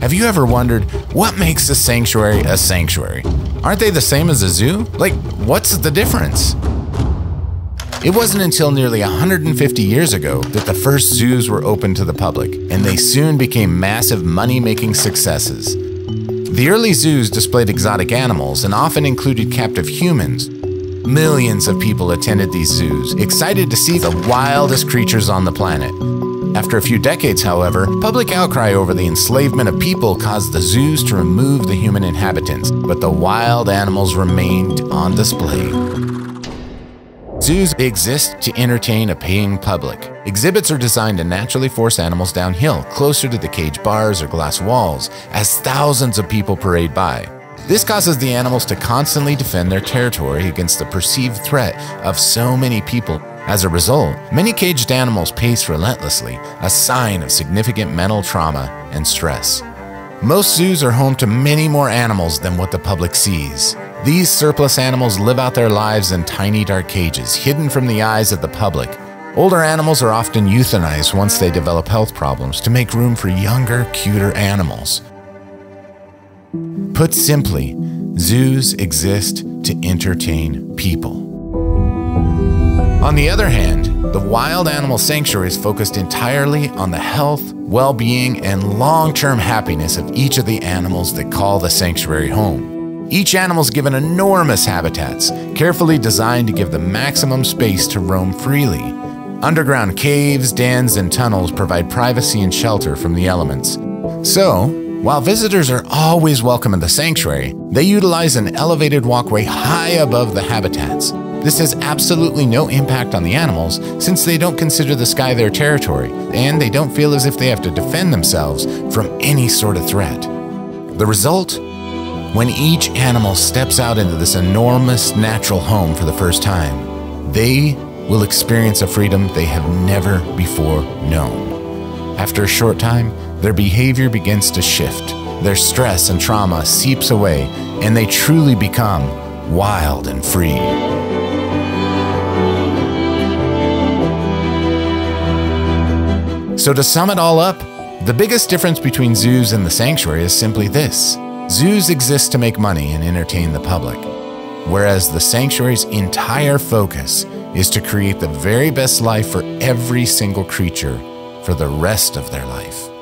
Have you ever wondered what makes a sanctuary a sanctuary? Aren't they the same as a zoo? Like, what's the difference? It wasn't until nearly 150 years ago that the first zoos were open to the public, and they soon became massive money-making successes. The early zoos displayed exotic animals and often included captive humans. Millions of people attended these zoos, excited to see the wildest creatures on the planet. After a few decades, however, public outcry over the enslavement of people caused the zoos to remove the human inhabitants, but the wild animals remained on display. Zoos exist to entertain a paying public. Exhibits are designed to naturally force animals downhill, closer to the cage bars or glass walls, as thousands of people parade by. This causes the animals to constantly defend their territory against the perceived threat of so many people. As a result, many caged animals pace relentlessly, a sign of significant mental trauma and stress. Most zoos are home to many more animals than what the public sees. These surplus animals live out their lives in tiny dark cages, hidden from the eyes of the public. Older animals are often euthanized once they develop health problems to make room for younger, cuter animals. Put simply, zoos exist to entertain people. On the other hand, the wild animal sanctuaries focused entirely on the health, well-being, and long-term happiness of each of the animals that call the sanctuary home. Each animal is given enormous habitats, carefully designed to give them maximum space to roam freely. Underground caves, dens, and tunnels provide privacy and shelter from the elements. So, while visitors are always welcome in the sanctuary, they utilize an elevated walkway high above the habitats. This has absolutely no impact on the animals since they don't consider the sky their territory, and they don't feel as if they have to defend themselves from any sort of threat. The result? When each animal steps out into this enormous natural home for the first time, they will experience a freedom they have never before known. After a short time, their behavior begins to shift. Their stress and trauma seeps away, and they truly become wild and free. So to sum it all up, the biggest difference between zoos and the sanctuary is simply this. Zoos exist to make money and entertain the public, whereas the sanctuary's entire focus is to create the very best life for every single creature for the rest of their life.